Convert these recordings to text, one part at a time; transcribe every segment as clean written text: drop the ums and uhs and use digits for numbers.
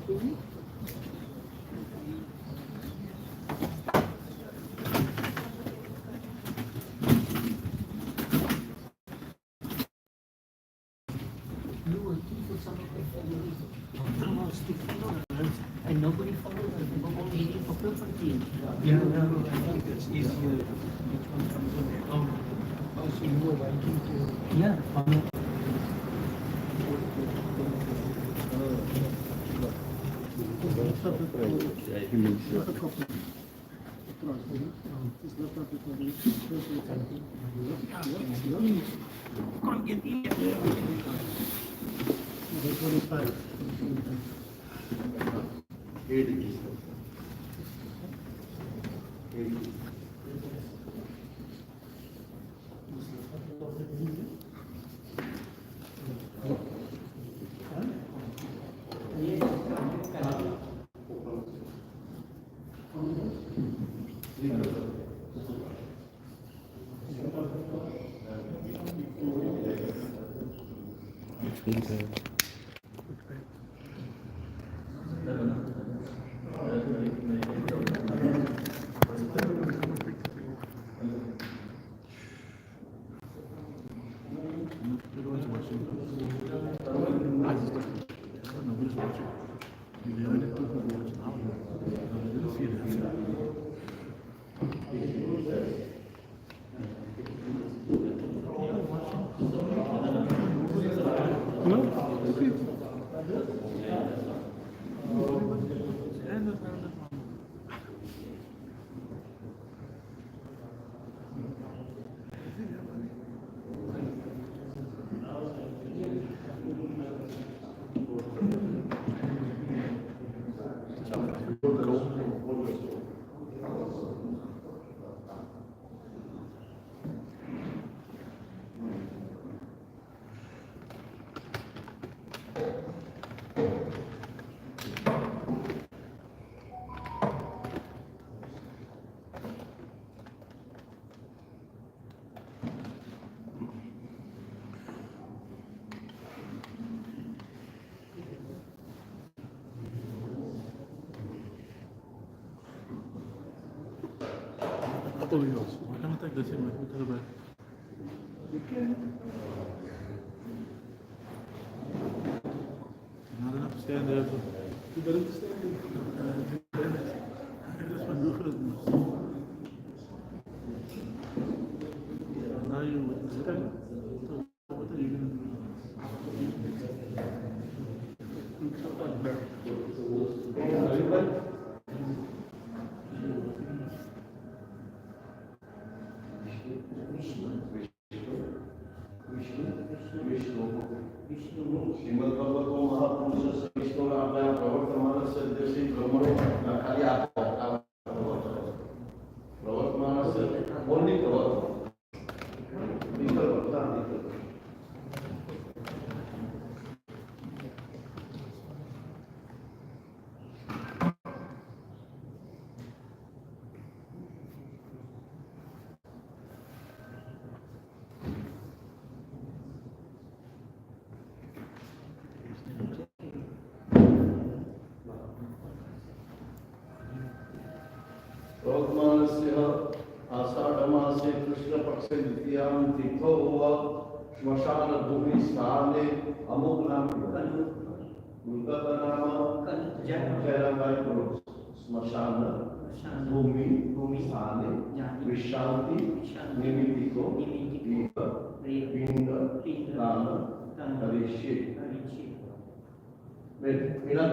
And nobody followed us. They were only eating for property. Yeah, I think it's easier. Each one comes on their own. Also, you were waiting to. Yeah. Why can't I take this in with the back? You can. Not enough to stand there. You better stand there. That's my good. Now you stand. What are you going to do? आषाढ़मासे Krishna पक्ष द्वितीयां तीर्थो हुआ श्मशान भूमि स्थाने अमुक नाम उनका नाम जयरामभाई श्मशान भूमि स्थाने विश्रांति निमित्तिको पिंड दान करिष्ये मेरा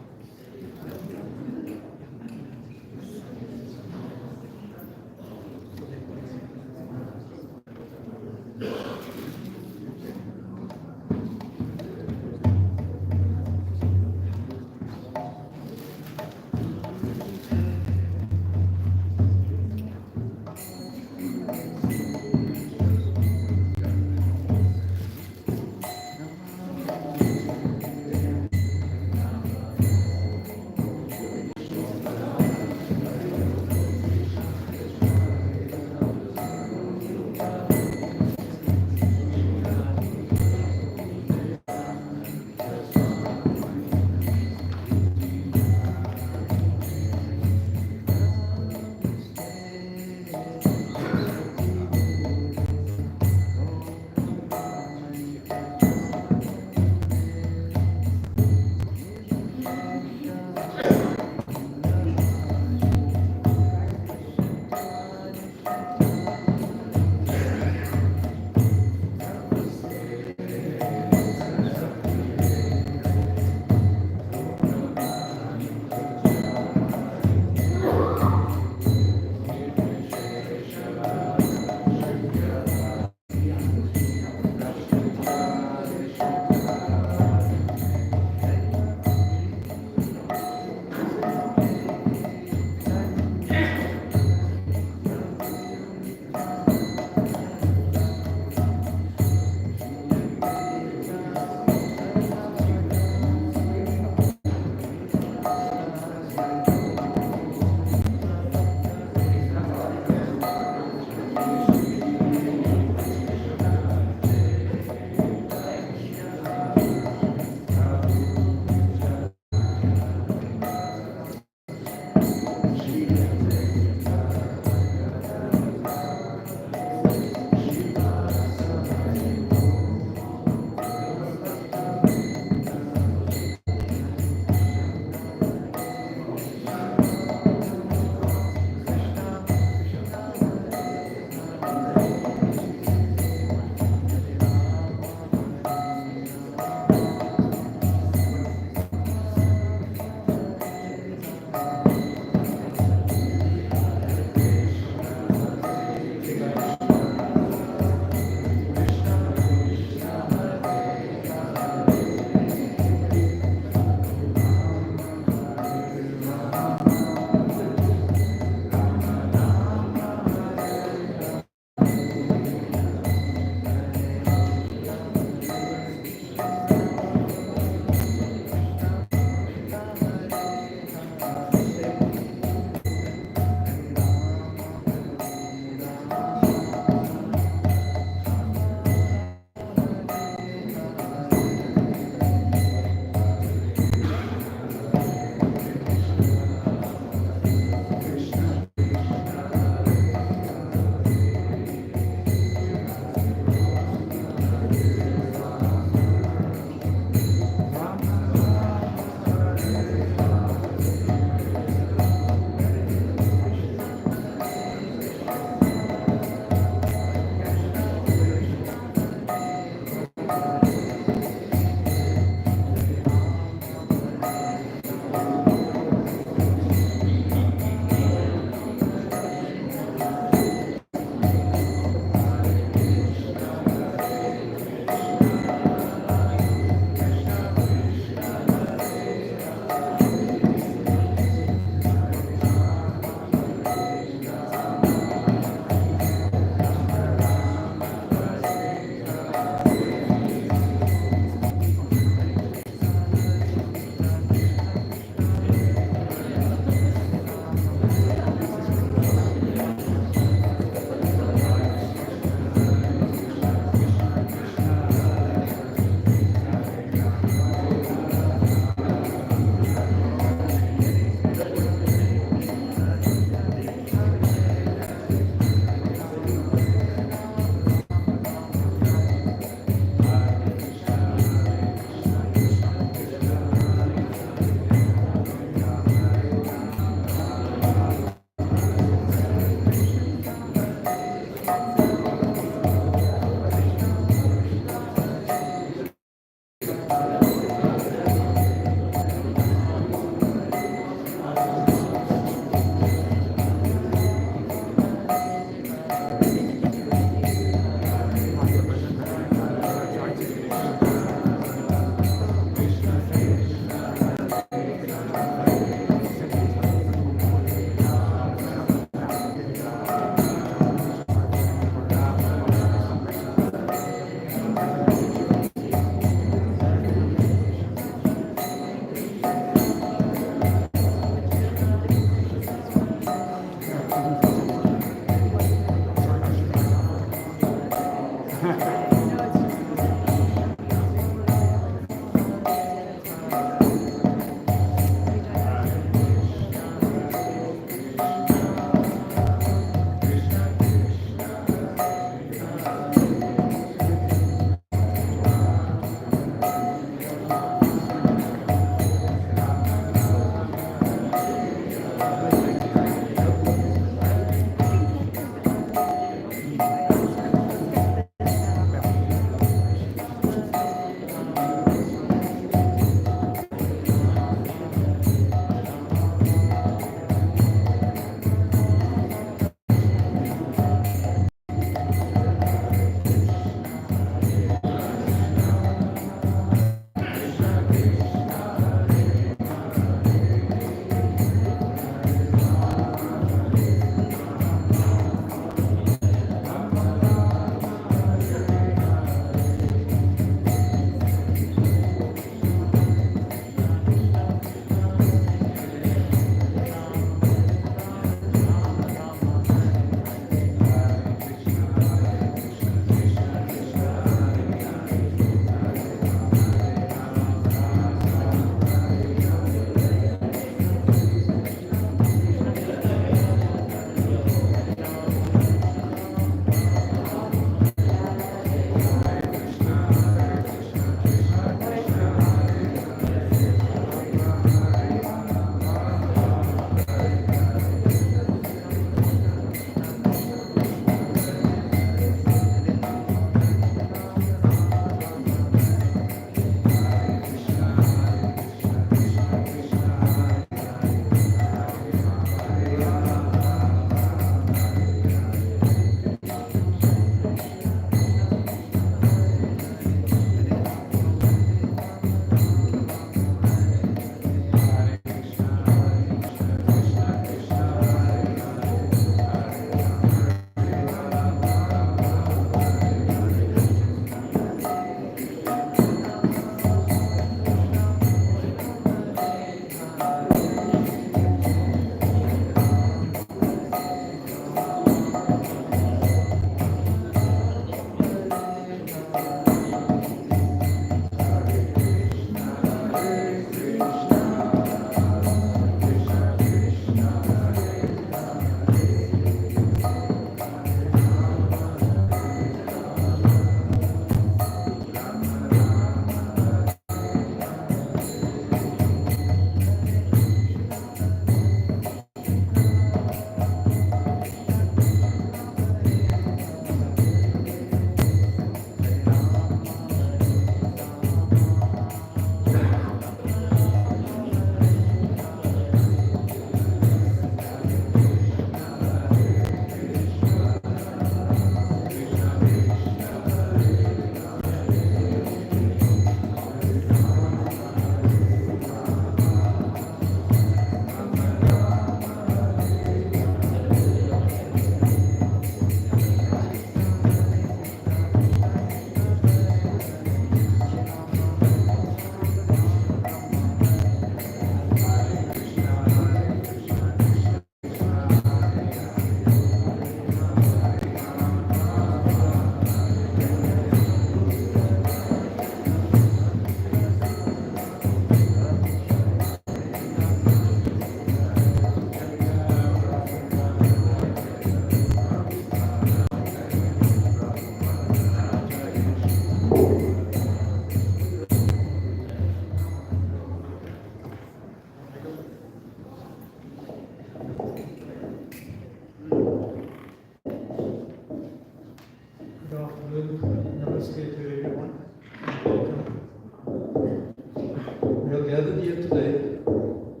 today to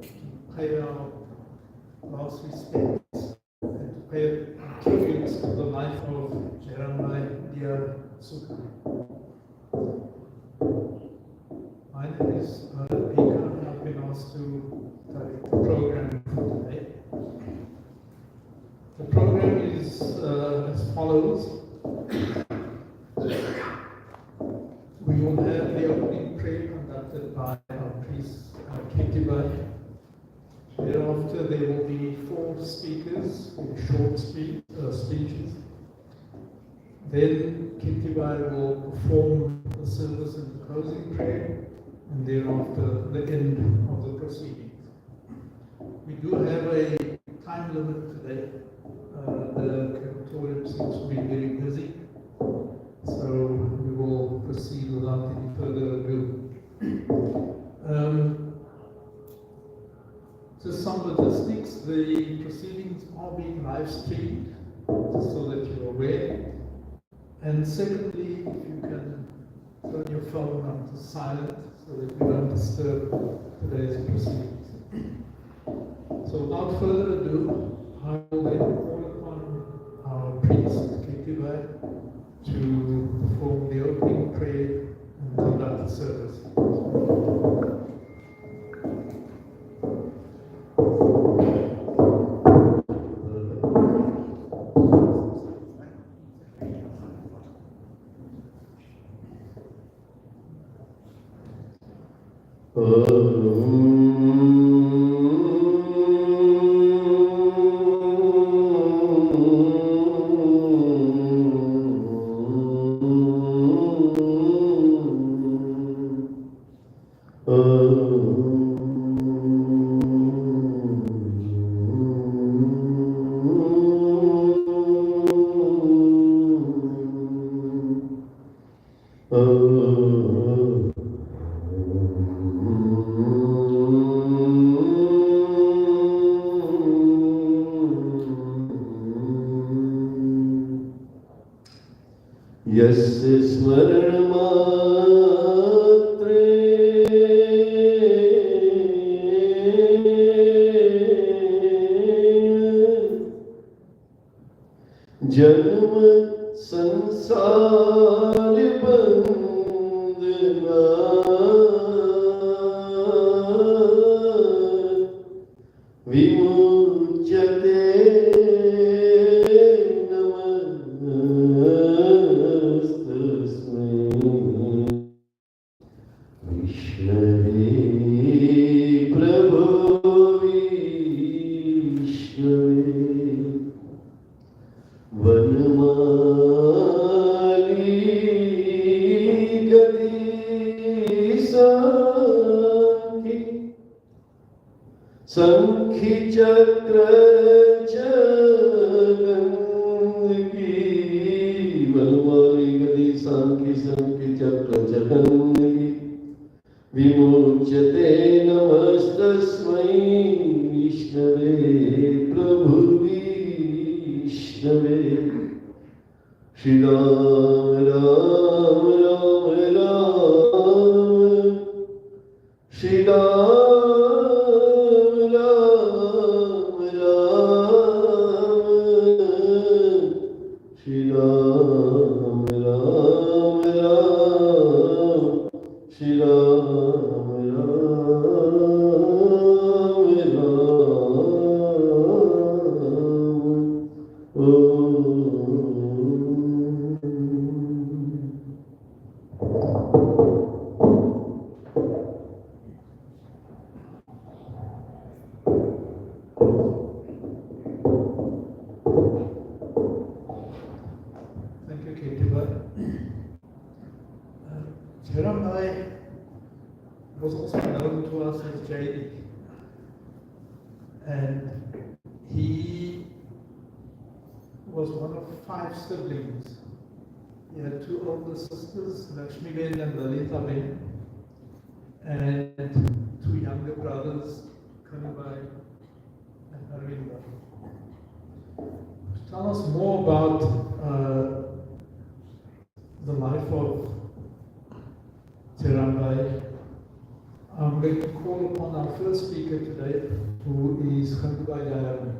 pay our last respects and to pay tributes to the life of Jerambhai, dear Sukha. My name is Peter, and I've been asked to direct the program for today. The program is as follows. We will have the opening prayer conducted by our priest, Diarbhai. Thereafter, there will be 4 speakers with short speeches. Then Diarbhai will perform the service and the closing prayer, and thereafter the end of the proceedings. We do have a time limit today. The crematorium seems to be very busy, so we will proceed without any further ado. Just some logistics. The proceedings are being live streamed, just so that you're aware. And secondly, if you can turn your phone on to silent so that we don't disturb today's proceedings. So without further ado, I will then call upon our priest, Diarbhai, to perform the opening prayer and conduct the service. Yasya smarana matre janma sansar bandhana vimuchyate Sankhi chakra jagangi Vanmali gadi sankhi chakra jagangi Vimuchyate namastasmai Vishnave Prabhu Vishnave Shri Ram Ram Ram Ram Shri Ram Jerambhai was also known to us as JD, and he was one of 5 siblings. He had 2 older sisters, Lakshmi-ben and Lalita-ben, and 2 younger brothers, Kanabhai and Arvinda. To tell us more about the life of Jerambhai, I'm going to call upon our first speaker today, who is Diarbhai.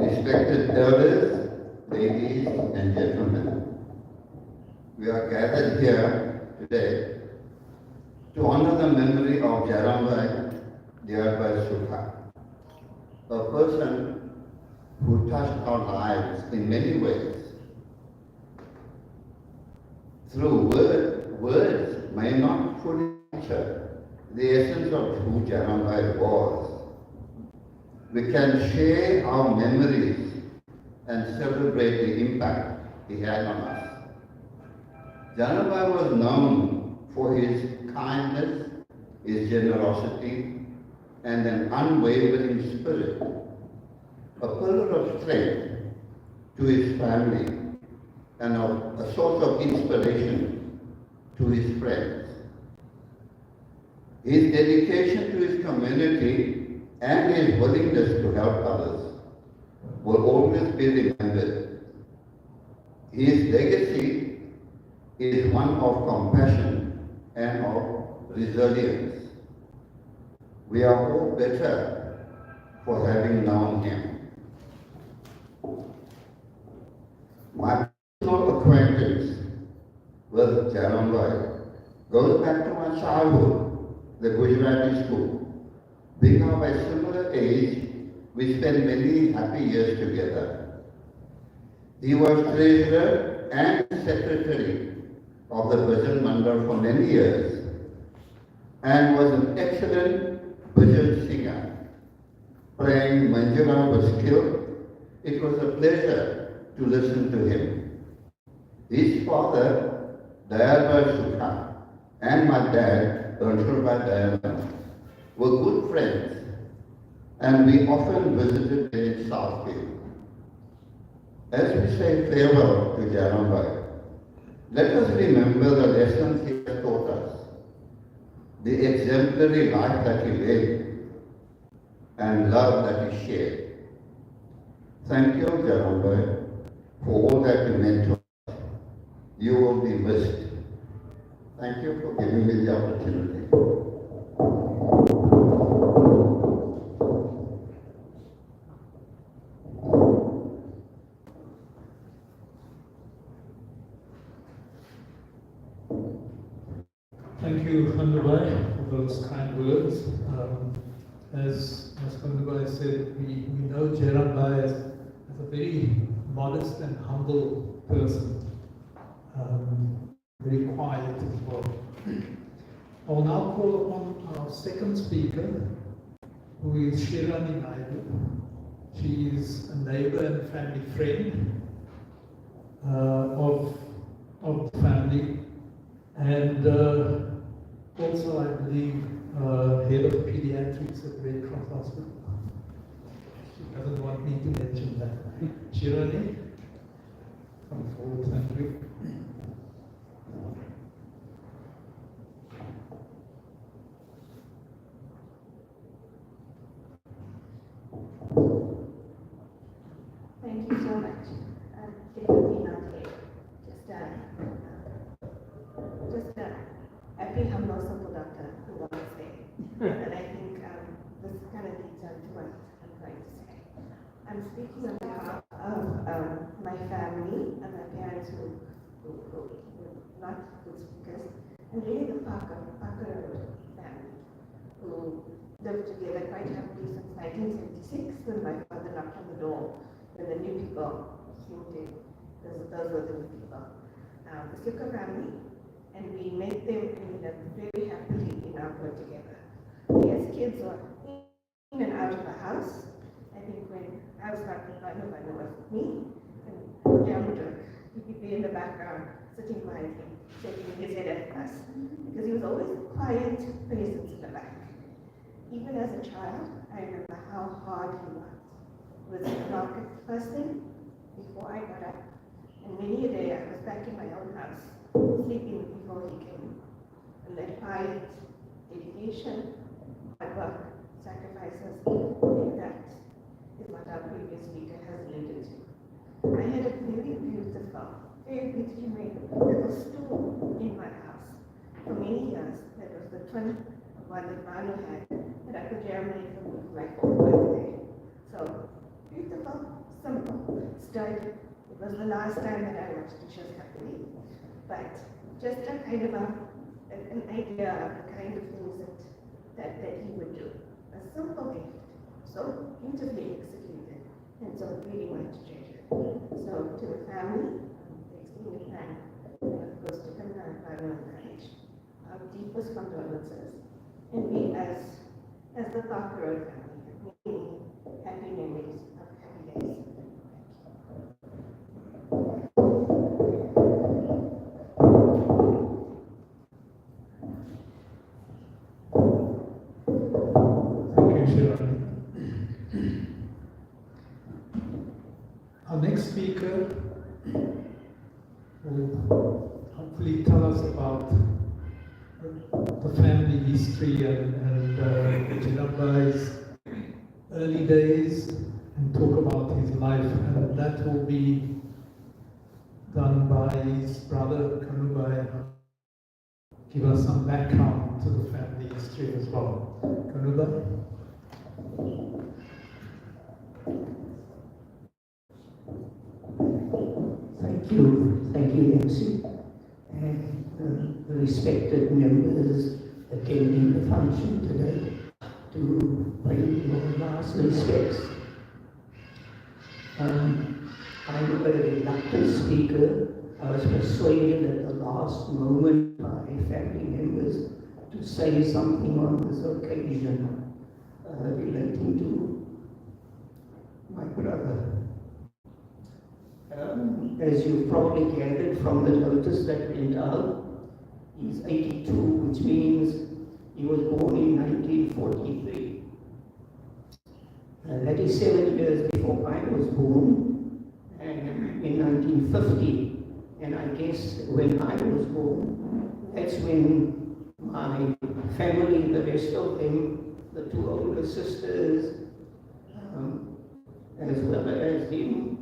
Respected elders, ladies and gentlemen, we are gathered here today to honor the memory of Jerambhai, Diarbhai Sukha, a person who touched our lives in many ways. Through words may not fully capture the essence of who Jerambhai was. We can share our memories and celebrate the impact he had on us. Jerambhai was known for his kindness, his generosity, and an unwavering spirit, a pillar of strength to his family and a source of inspiration to his friends. His dedication to his community and his willingness to help others will always be remembered. His legacy is one of compassion and of resilience. We are all better for having known him. My personal acquaintance with Jerambhai goes back to my childhood, the Gujarati school. Being of a similar age, we spent many happy years together. He was treasurer and secretary of the Bhajan Mandal for many years and was an excellent Bhajan singer. Playing Manjula with skill, it was a pleasure to listen to him. His father, Diarbhai Sukha, and my dad, Jerambhai Diarbhai, were good friends, and we often visited them in Southfield. As we say farewell to Jerambhai, let us remember the lessons he has taught us, the exemplary life that he led, and love that he shared. Thank you, Jerambhai, for all that you meant to us. You will be missed. Thank you for giving me the opportunity. Thank you, Diarbhai, for those kind words. As Diarbhai said, we know Jerambhai as a very modest and humble person, very quiet as well. I will now call upon our second speaker, who is Shirani Naidu. She is a neighbor and family friend of the family, and also, I believe, head of pediatrics at Red Cross Hospital. She doesn't want me to mention that. Shirani, come forward, thank you. Thank you so much. Definitely not here. Just a happy, humble, simple doctor who wants to say. And I think this kind of leads on to what I'm going to say. I'm speaking on behalf of my family and my parents who were not good speakers, and really the Parker family, who lived together quite happily since 1976 when my father knocked on the door. When the new people moved in, those were the new people. The Sukha family, and we met them and lived very happily in our home together. We as kids were in and out of the house. I think when I was not with my nobody was with me, and John would be in the background, sitting quietly, shaking his head at us. because he was always a quiet presence in the back. Even as a child, I remember how hard he worked. He was at the market first thing before I got up, and many a day I was back in my own house, sleeping before he came. And that quiet dedication, hard work, sacrifices, that is what our previous speaker has alluded to. I had a very beautifully made little stool in my house. For many years, that was the twin one that Manu had, that I could germinate for me for my 4th birthday. So, beautiful, simple, sturdy. It was the last time that I watched dishes happening. But just a kind of an idea of the kind of things that he would do. A simple gift, so beautifully executed, and so really wanted to treasure. So to the family, the extended family, and of course to Crematorium and Parish, our deepest condolences. And we as the Parker Road family have many happy memories of happy days. Our next speaker will hopefully tell us about the family history and Jerambhai's early days and talk about his life, and that will be done by his brother Kanubai. Give us some background to the family history as well. Kanubai? Thank you, MC, and the respected members attending the function today, to pay your last respects. I'm a reluctant speaker. I was persuaded at the last moment by family members to say something on this occasion relating to my brother. As you've probably gathered from the notice that went out, he's 82, which means he was born in 1943. That is 7 years before I was born, and in 1950. And I guess when I was born, that's when my family, the rest of them, the 2 older sisters, as well as him,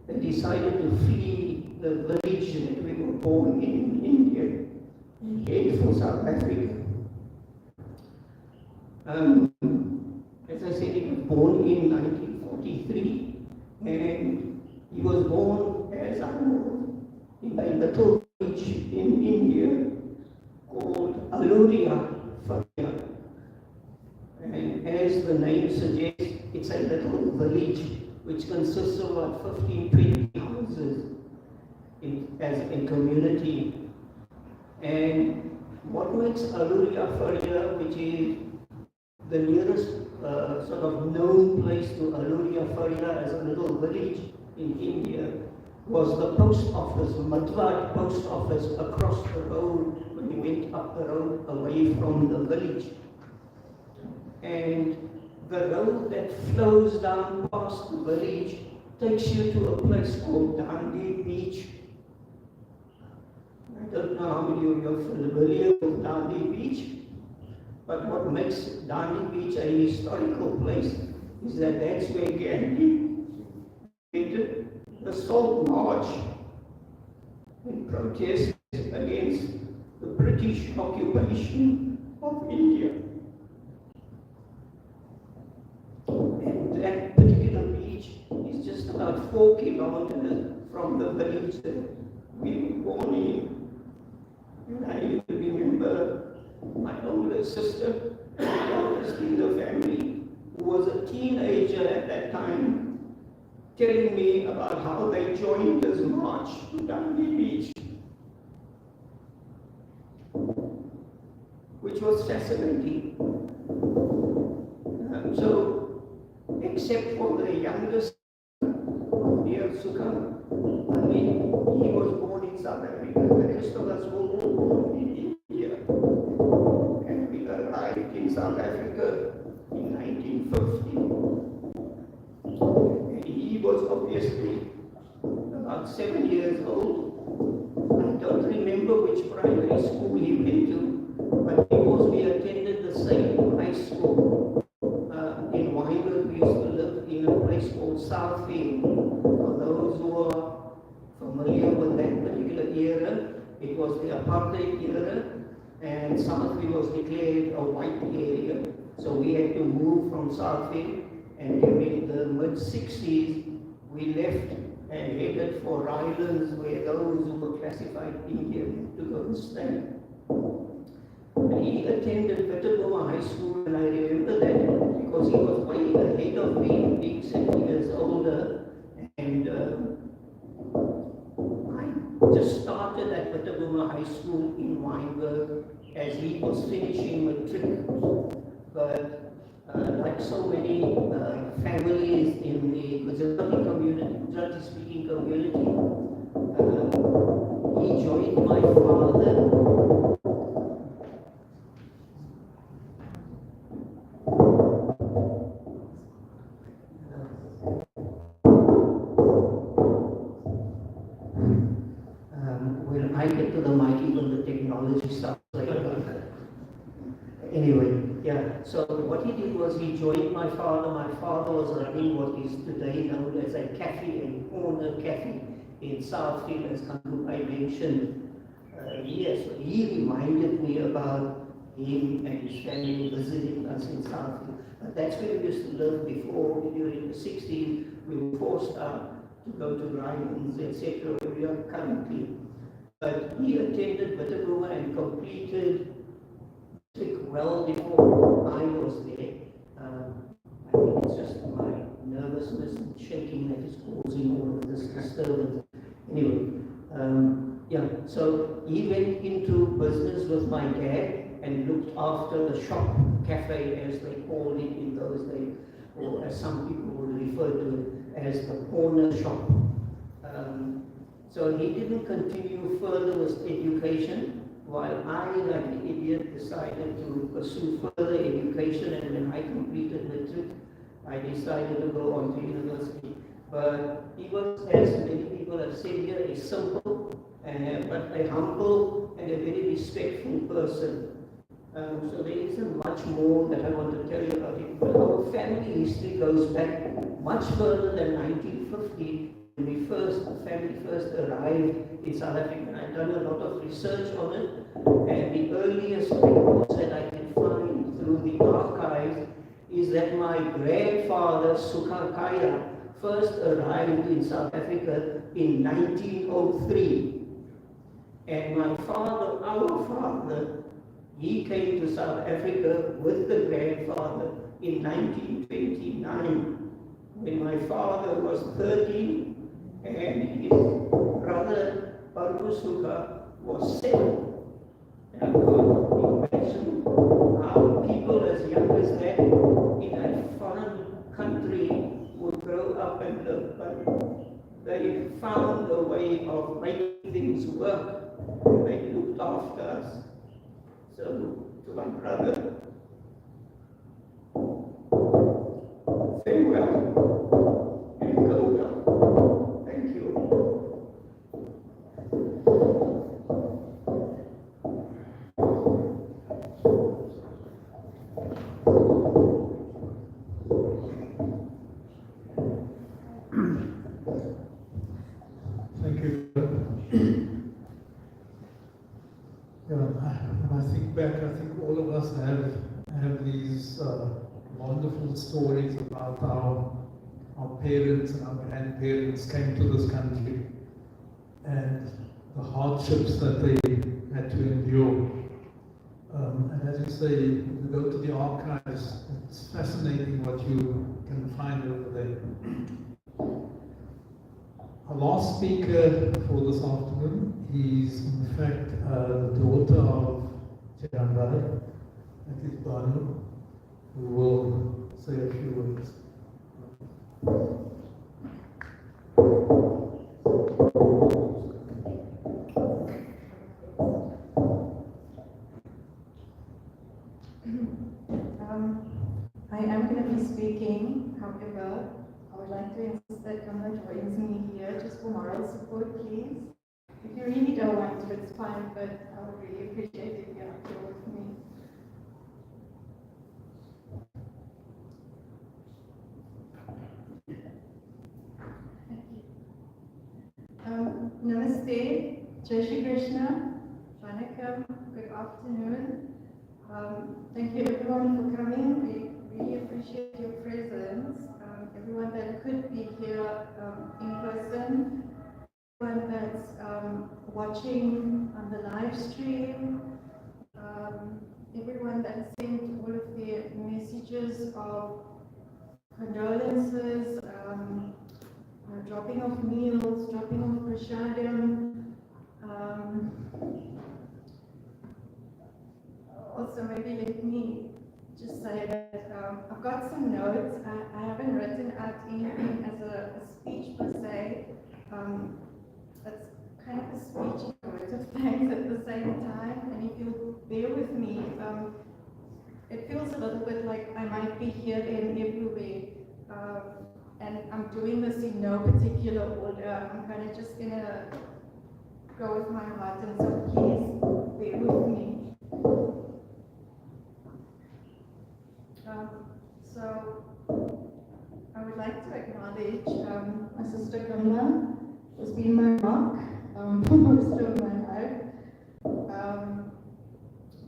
they decided to flee the village that we were born in India and head for South Africa. As I said, he was born in 1943, and he was born as I was in a little village in India called Aluria, Faria. And as the name suggests, it's a little village which consists of about 15-20 houses as a community. And what makes Aluria Faria, which is the nearest sort of known place to Aluria Faria as a little village in India, was the post office, Maitland post office across the road when you went up the road away from the village. And the road that flows down past the village takes you to a place called Dandi Beach. I don't know how many of you are familiar with Dandi Beach, but what makes Dandi Beach a historical place is that that's where Gandhi entered the Salt March in protest against the British occupation of India. And that particular beach is just about 4 kilometers from the village that we were born in. And I remember my older sister, the oldest in the family, who was a teenager at that time, telling me about how they joined this march to Dandi Beach, which was fascinating. So, except for the youngest, dear Sukha, I mean, he was born in South Africa, the rest of us were all born in India. in South Africa in 1950. And he was obviously about 7 years old. I don't remember which primary school he went to, but because we attended the same high school in Wynberg, we used to live in a place called Southfield. For those who are familiar with that particular era, it was the apartheid era, and Southfield was declared a white area. So we had to move from Southfield, and during the mid-60s, we left and headed for Rylands, where those who were classified Indian had to go and stay. And he attended Peterborough High School, and I remember that because he was way ahead of me, being 7 years older, and I just started at Peterborough High School in Wynberg as he was finishing matric. But like so many families in the Gujarati community, Gujarati speaking community, he joined my father. When I get to the mic, even the technology stuff like that. Anyway, yeah, so what he did was he joined my father. My father was running what is today known as a cafe, a corner cafe in Southfield, as Kandubai mentioned. Yes, he reminded me about him and his family visiting us in Southfield. But that's where we used to live before. During the 60s, we were forced out to go to Rylands, etc., where we are currently. But he attended Peterborough and completed well before I was there. I think it's just my nervousness and shaking that is causing all of this disturbance. Anyway, yeah, so he went into business with my dad and looked after the shop, cafe as they called it in those days, or as some people would refer to it as the corner shop. So he didn't continue further with education, while I, like an idiot, decided to pursue further education, and when I completed matric, I decided to go on to university. But he was, as many people have said here, a simple, but a humble and a very respectful person. So there isn't much more that I want to tell you about him. But our family history goes back much further than 1950. When the family first arrived in South Africa. I've done a lot of research on it, and the earliest records that I can find through the archives is that my grandfather, Sukha, first arrived in South Africa in 1903. And my father, our father, he came to South Africa with the grandfather in 1929, when my father was 13 and his brother, Sukha, was 7. And imagine how people as young as that in a foreign country would grow up and live. But they found a way of making things work, and they looked after us. So, to my brother, farewell and go well. Thank you. Thank you. When I think back, I think all of us have these wonderful stories about how our parents and our grandparents came to this country and the hardships that they had to endure. And as you say, if you go to the archives, it's fascinating what you can find over there. Our last speaker for this afternoon is in fact the daughter of Jerambhai, that is Banu, who will say a few words. I am going to be speaking, however, I would like to insist that Kamala joins me here just for moral support, please. If you really don't want to, it's fine, but I would really appreciate it if you're here with me. Namaste, Jai Shri Krishna, Vanakkam, good afternoon. Thank you everyone for coming. We really appreciate your presence. Everyone that could be here in person, everyone that's watching on the live stream, everyone that sent all of their messages of condolences, dropping off meals, dropping off prasadam. Also, maybe let me just say that I've got some notes. I haven't written out anything as a speech per se. It's kind of a speech and words of thanks at the same time. And if you'll bear with me, it feels a little bit like I might be here and everywhere. And I'm doing this in no particular order. I'm kind of just gonna go with my heart, and so please bear with me. So I would like to acknowledge my sister Kamla, who's been my rock for most of my life.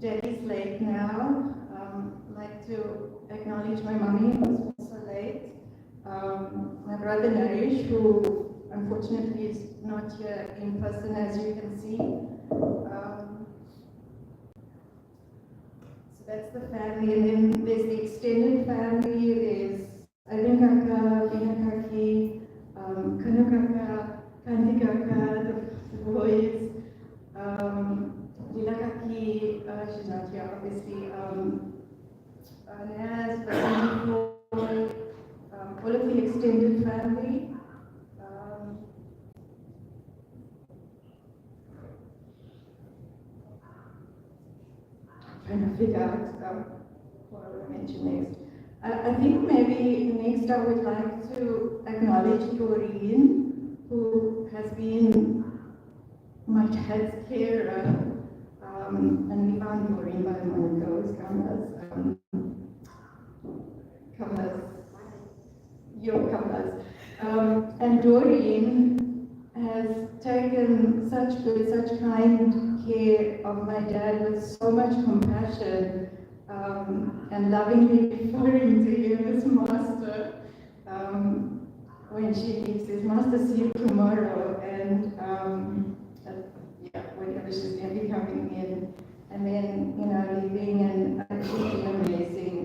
Daddy's late now. I'd like to acknowledge my mommy, who's also late. My brother Naresh, who unfortunately is not here in person, as you can see. So that's the family, and then there's the extended family. There's Arun Kaka, Bina Kaki, Kanu Kaka, Kanti Kaka, the boys, Lila Kaki, she's not here obviously, Naz, Basini, all of the extended family. Trying to figure out what I will mention next. I think maybe next I would like to acknowledge Doreen, who has been my dad's carer, and we found Doreen by one of those and Doreen has taken such good, such kind care of my dad with so much compassion, and lovingly referring to him as master. When she says, "Master, see you tomorrow," and whenever she's going to be coming in, and then leaving, and actually amazing.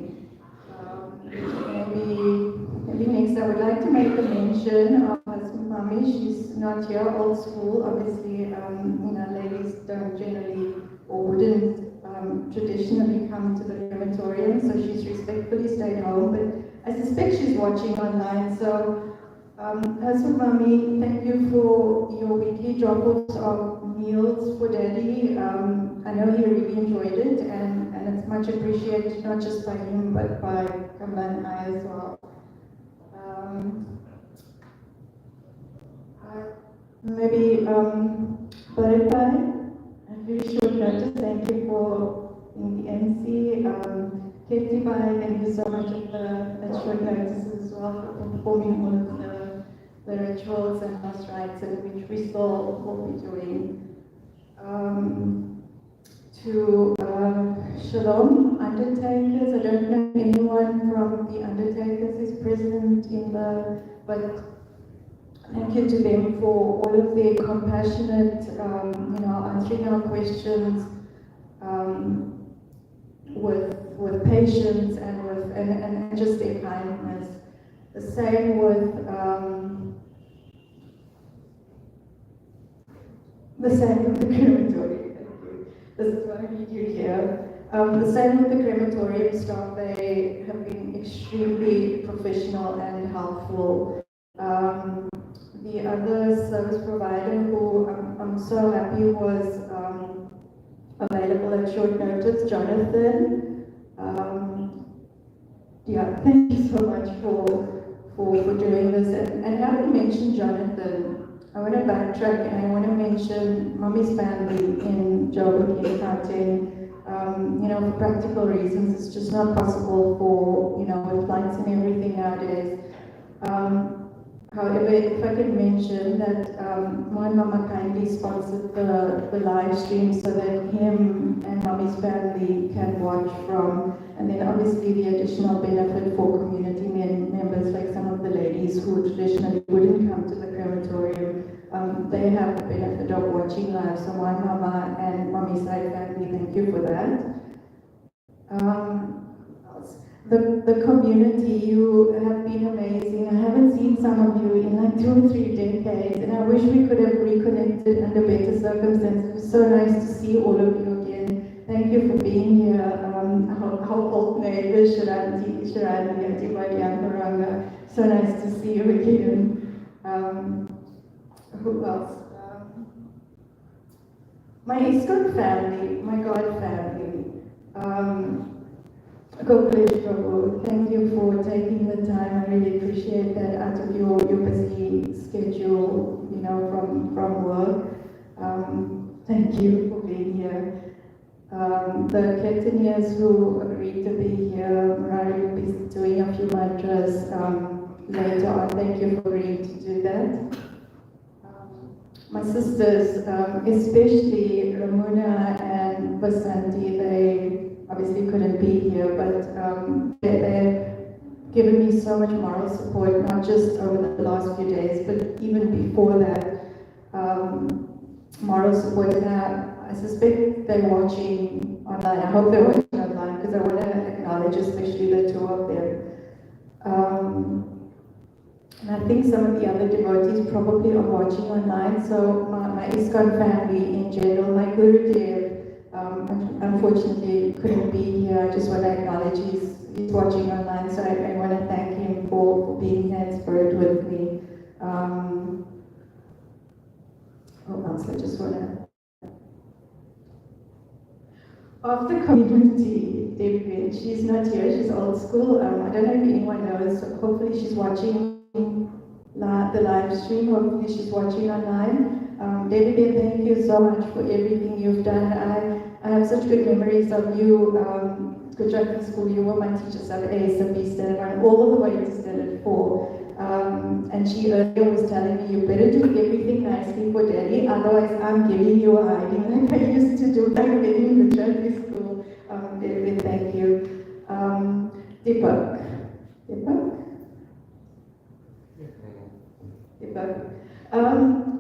Maybe next I would like to make a mention of his mommy. She's not here, old school. Obviously, ladies don't generally or wouldn't traditionally come to the crematorium, so she's respectfully stayed home. But I suspect she's watching online. So, Hassan Mommy, thank you for your weekly drop-offs of meals for Daddy. I know he really enjoyed it, and it's much appreciated, not just by him, but by Kamla and I as well. Maybe Diarbhai, I'm very short notice, thank you for being the MC. Diarbhai, thank you so much at short notice as well for performing all of the rituals and last rites, which we still will be doing. To Shalom Undertakers, I don't know if anyone from the Undertakers is present but thank you to them for all of their compassionate, answering our questions with patience and just their kindness. The same with the crematorium. This is what I need you here. The same with the crematorium staff. They have been extremely professional and helpful. The other service provider who I'm so happy was available at short notice, Jonathan. yeah, thank you so much for doing this. And now you mentioned Jonathan, I want to backtrack and I want to mention Mommy's family in Joburg in Gauteng. For practical reasons, it's just not possible for, with flights and everything nowadays. However, if I could mention that my mama kindly sponsored the live stream so that him and Mommy's family can watch from, and then obviously the additional benefit for community members, like some of the ladies who traditionally wouldn't come to the crematorium, they have the benefit of watching live. So my mama and Mommy's side family, thank you for that. The community, you have been amazing. I haven't seen some of you in like 2 or 3 decades, and I wish we could have reconnected under better circumstances. It was so nice to see all of you again. Thank you for being here. Our old neighbors, Shirani, Diarbhai, so nice to see you again. Who else? My ISKCON family, my God family. Thank you for taking the time. I really appreciate that out of your busy schedule, from work. Thank you for being here. The Kettanians who agreed to be here, Murari will be doing a few mantras later on. Thank you for agreeing to do that. My sisters, especially Ramuna and Vasanti, they obviously couldn't be here, but they've given me so much moral support, not just over the last few days, but even before that, moral support. And I suspect they're watching online. I hope they're watching online because I want to acknowledge especially the 2 of them. And I think some of the other devotees probably are watching online. So my ISKCON family in general, my Gurudev, unfortunately couldn't be here. I just want to acknowledge he's watching online, so I want to thank him for being here in spirit with me. What else? I just want to... Of the community, Debbie, she's not here, she's old school. I don't know if anyone knows, so hopefully she's watching the live stream, hopefully she's watching online. Debbie, thank you so much for everything you've done. I have such good memories of you. Gujarat school, you were my teacher at ASAP standard 1 all the way to standard 4. And she earlier was telling me, you better do everything nicely for Daddy, otherwise I'm giving you a hiding like I used to do back then in Gujarat school. Debbie, thank you. Deepak.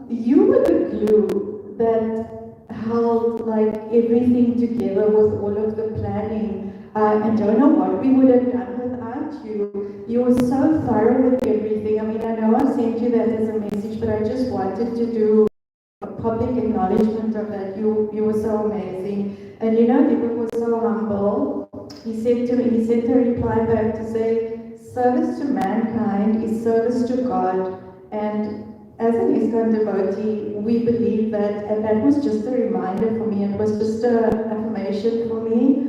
You were the glue that held like everything together with all of the planning. I don't know what we would have done without you. You were so thorough with everything. I mean, I know I sent you that as a message, but I just wanted to do a public acknowledgement of that. You were so amazing. And Deepak was so humble. He sent a reply back to say, service to mankind is service to God. And as an ISKCON devotee, we believe that, and that was just a reminder for me, it was just an affirmation for me,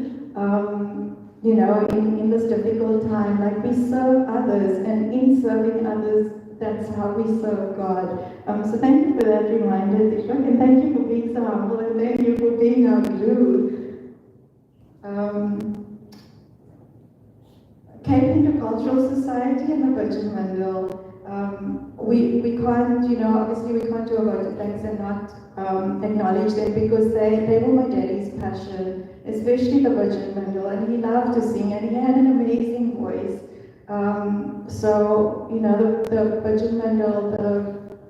in this difficult time, like we serve others, and in serving others, that's how we serve God. So thank you for that reminder, Deepak, and thank you for being so humble, and thank you for being our glue. Cape Intercultural Society and the Bhajan Mandal. We can't, obviously we can't do a vote of thanks and not acknowledge them because they were my daddy's passion, especially the Bhajan Mandal, and he loved to sing and he had an amazing voice. So, the Bhajan Mandal,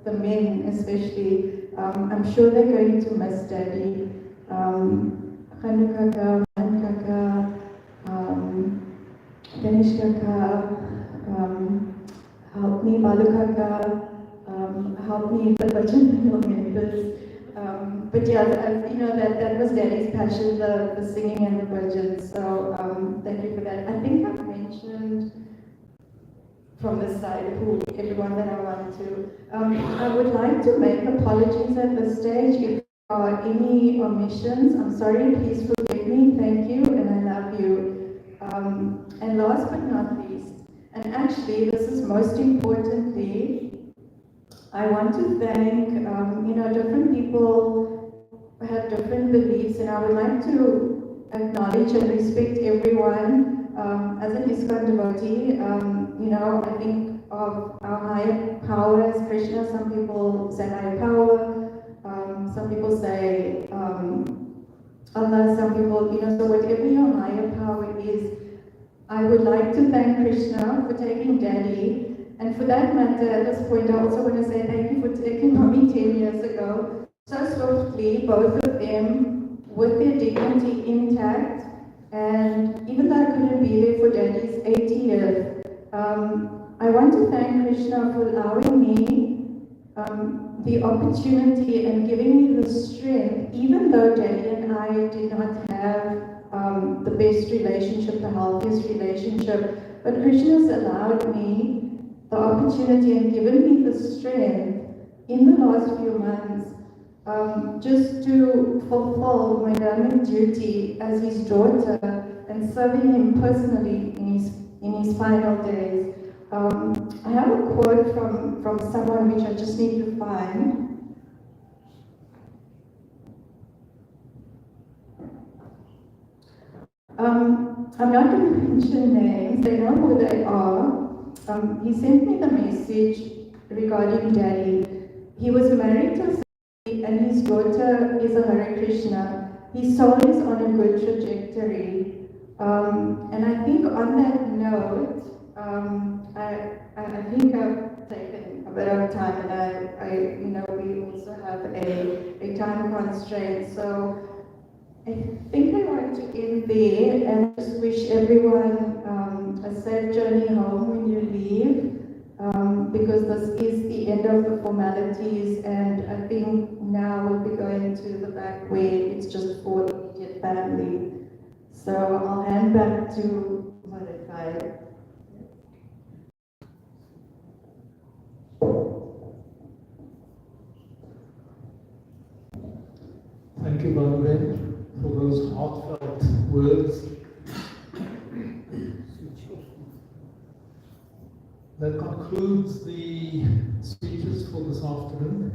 the men especially, I'm sure they're going to miss Daddy. Khanu Kaka, Man Kaka, Ganesh Kaka, help me, Balu Kaka, help me, the Bhajan Mandal members. But yeah, that was Daddy's passion, the singing and the bhajan. So thank you for that. I think I've mentioned from this side everyone that I want to. I would like to make apologies at this stage. If there are any omissions, I'm sorry, please forgive me. Thank you, and I love you. And last but not least, and actually this is most importantly, I want to thank, different people have different beliefs, and I would like to acknowledge and respect everyone. As an ISKCON devotee, I think of our higher power as Krishna. Some people say higher power, some people say Allah, some people, so whatever your higher power is, I would like to thank Krishna for taking Daddy. And for that matter, at this point, I also want to say thank you for taking Mommy 10 years ago. So swiftly, both of them, with their dignity intact. And even though I couldn't be there for Daddy's 80th, I want to thank Krishna for allowing me the opportunity and giving me the strength, even though Daddy and I did not have the best relationship, the healthiest relationship, but Krishna has allowed me the opportunity and given me the strength in the last few months just to fulfill my government duty as his daughter and serving him personally in his final days. I have a quote from someone which I just need to find. I'm not going to mention names, they know who they are. He sent me the message regarding Daddy. He was married to Sukha and his daughter is a Hare Krishna. His soul is on a good trajectory. And I think on that note, I think I've taken a bit of time, and we also have a time constraint. So I think I want to end there and just wish everyone a safe journey home when you leave, because this is the end of the formalities, and I think now we'll be going to the back where it's just for immediate family. So I'll hand back to Diarbhai. Thank you, Maitland, for those heartfelt words. That concludes the speeches for this afternoon.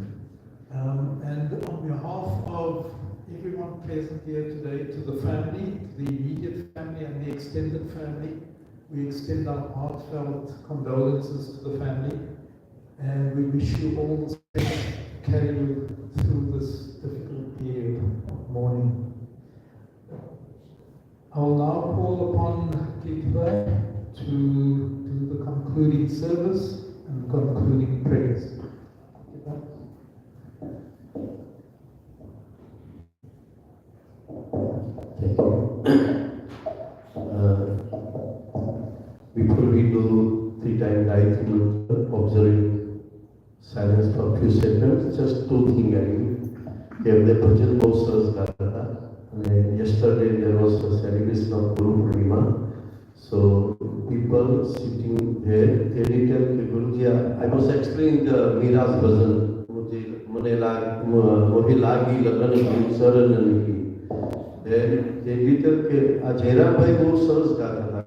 And on behalf of everyone present here today, to the family, to the immediate family and the extended family, we extend our heartfelt condolences to the family, and we wish you all the strength to carry you through this difficult period of mourning. I will now call upon Diarbhai to do the concluding service and concluding prayers. Thank you. Before we do 3-time Gayatri Mantra, observing silence for a few seconds, just two things I mean. Here the bhajan बहुत सरस गाता था. Yesterday there was a celebration of Guru Purnima. So people sitting there, they did tell Guruji, I was explaining the Mira's bhajan. मुझे लागी लगन की शरण की. Then they did tell के Jerambhai बहुत सरस गाता था.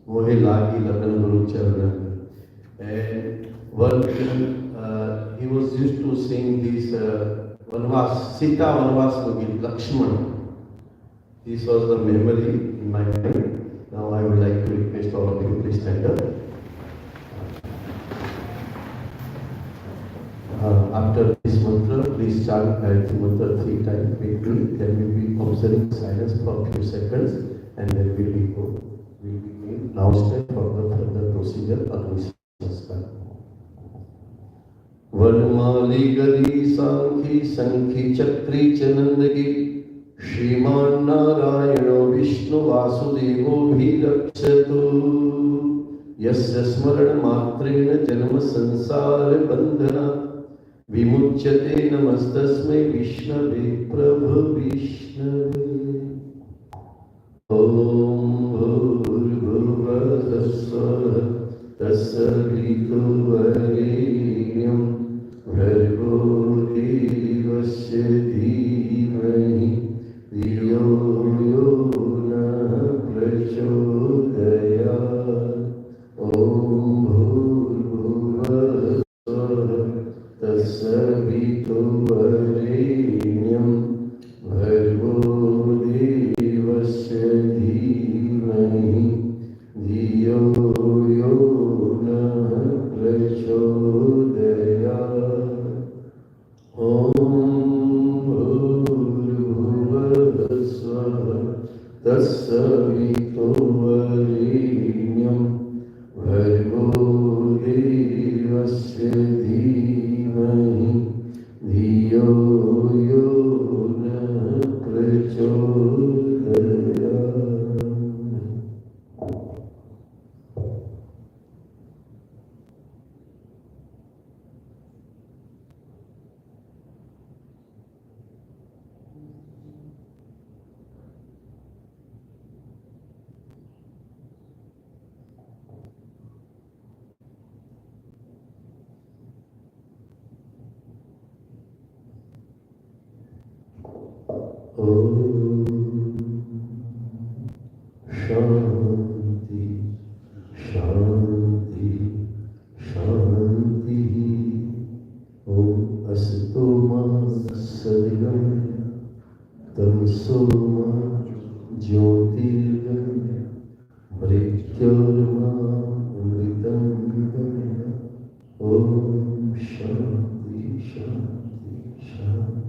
मुझे लागी लगन गुरु चरण. And one thing he was used to sing this Vanvas, Sita Vanvas Mugi, Lakshman. This was the memory in my mind. Now I would like to request all of you, please stand up. After this mantra, please chant Gayatri Mantra 3 times quickly. Then we will be observing silence for a few seconds, and then we will go. We will begin now step for the further procedure of this sanskar. वनमाली गदी सांखी संखी चक्री चनंदगी श्रीमान नारायणो विष्णु वासुदेवो भी रक्षतु यस्य स्मरण मात्रेण जन्म संसार बंधना विमुच्यते नमस्तस्मै विष्णवे प्रभु विष्णवे. ओम भूर्भुवः स्वः तत्सवितुर्वरेण्यं भर्गो देवस्य धीमहि धियो यो नः प्रचोदयात्. Shanti, Shanti, Shanti. Om Asto Ma Sadgaya, Tamso Jyotirgaya, Mrityorma Amritangaya. Om Shanti, Shanti, Shanti.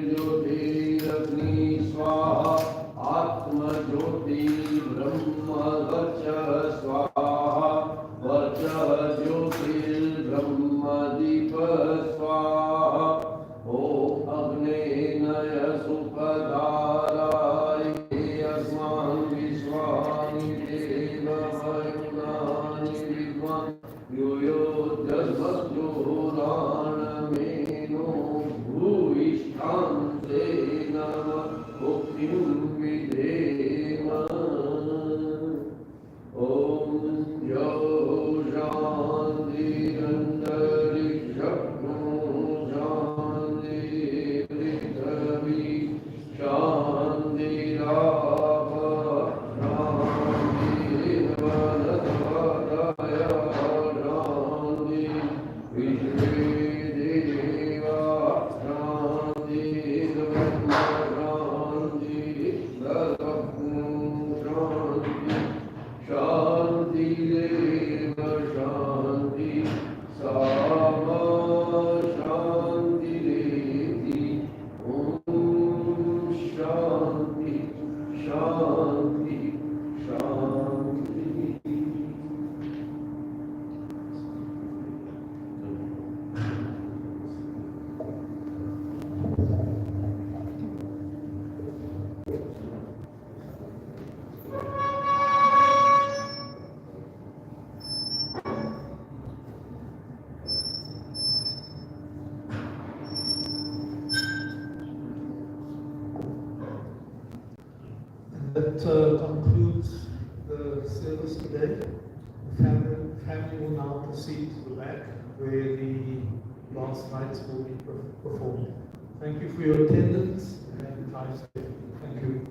ज्योतिरग्नि स्वाहा आत्म ज्योति ब्रह्म वर्च स्वाहा वर्च ज्योतिर्ब्रह्म दीप स्वाहा ओम अग्ने नय सुखदाराय अस्मान् विश्वानि देव वरुणानि विद्वान् यो यो जन्मजोराणमेनो भूयिष्ठान्ते नमः भुक्तिं विधेम ॐ यो शान्तिरन्तरिक्षग्नो शान्तिर्पृथिवी शान्तिराप शान्तिर्वनस्पतय शान्ति विश्वे देवा शान्तिर्ब्रह्म शान्ति शान्तिरेव शान्ति सामा शान्तिरेति ॐ शान्ति शान्ति शान्ति That concludes the service today. The family will now proceed to the back where the last rites will be performed. Thank you for your attendance and drive safe. Thank you.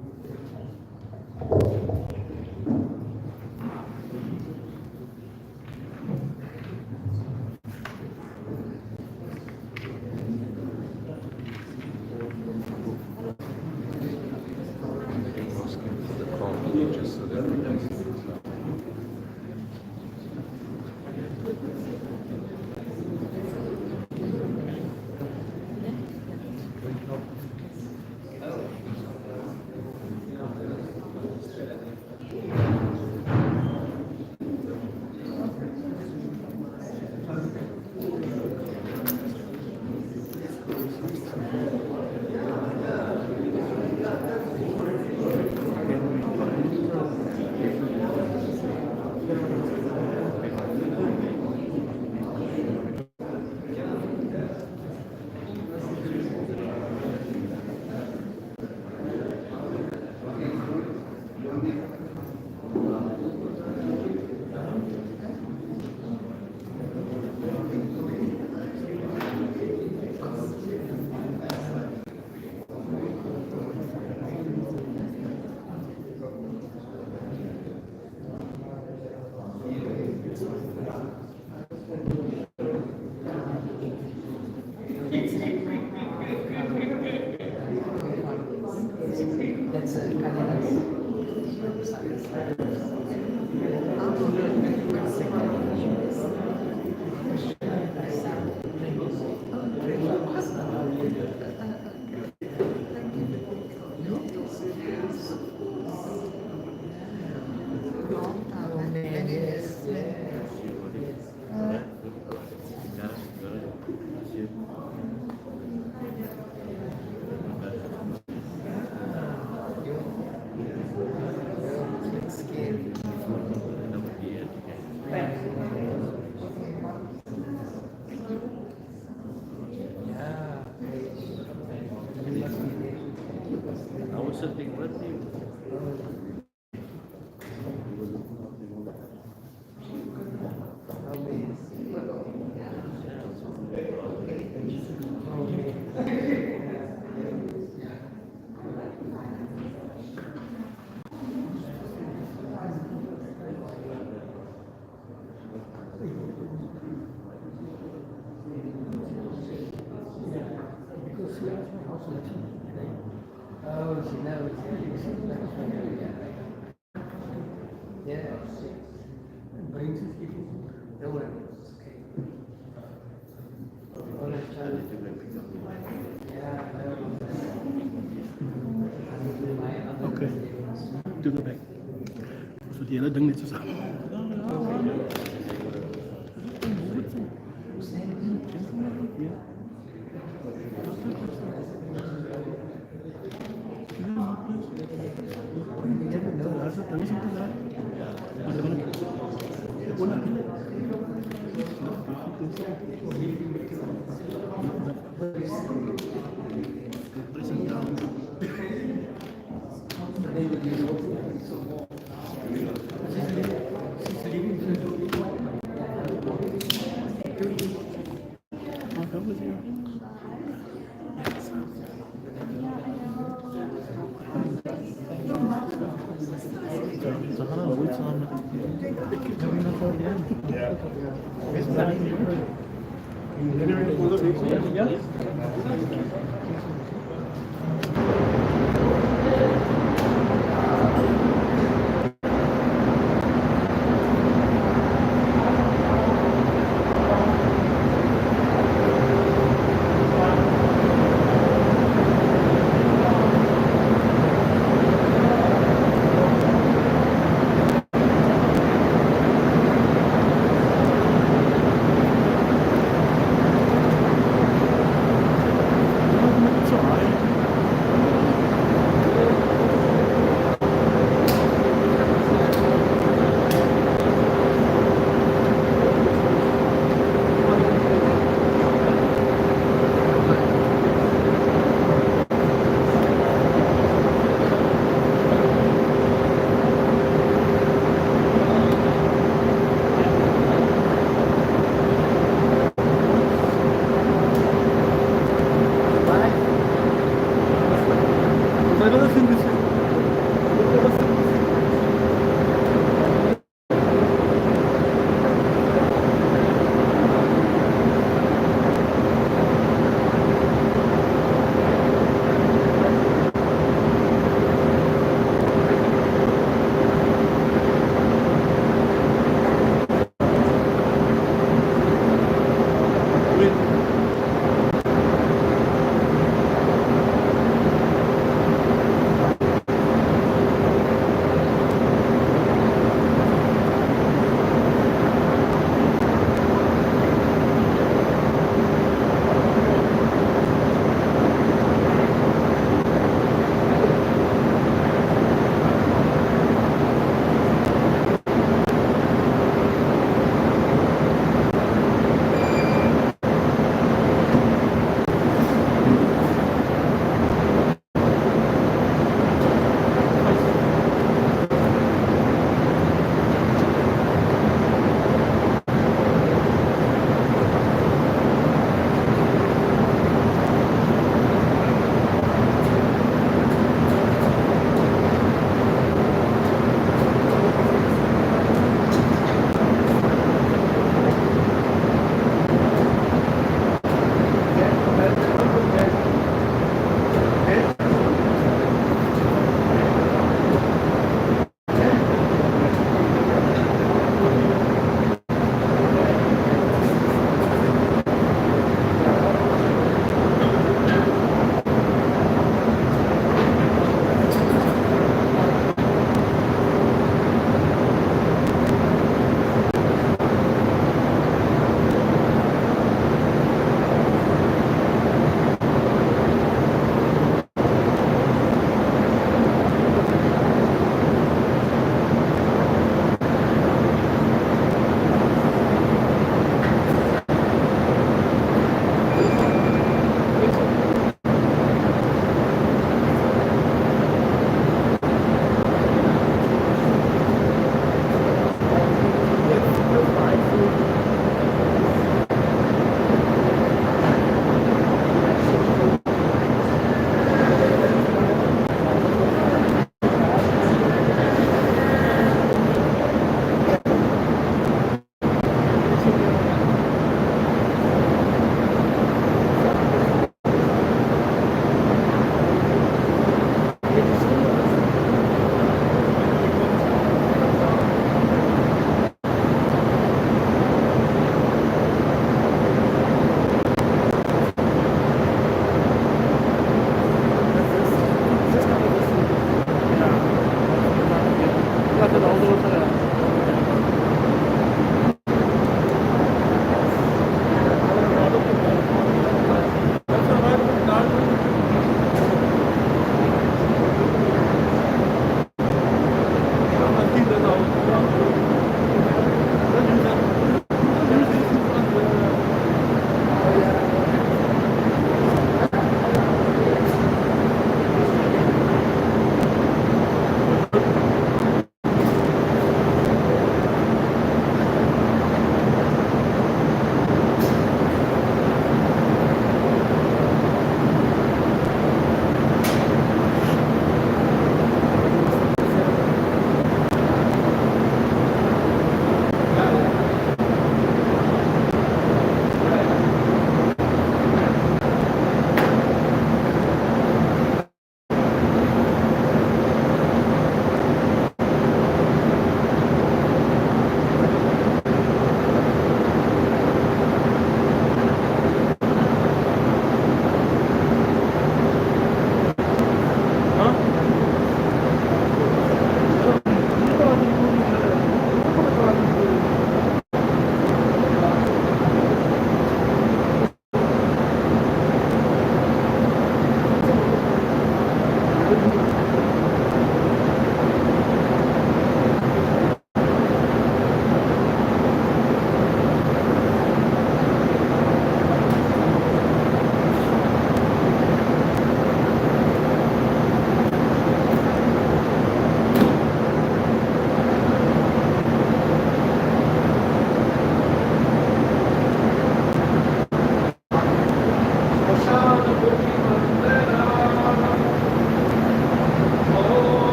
she knows. Yeah. Brings it. Don't worry. Ok. Đưa cái này. Số tiền nó đứng lên cho sao? Yeah.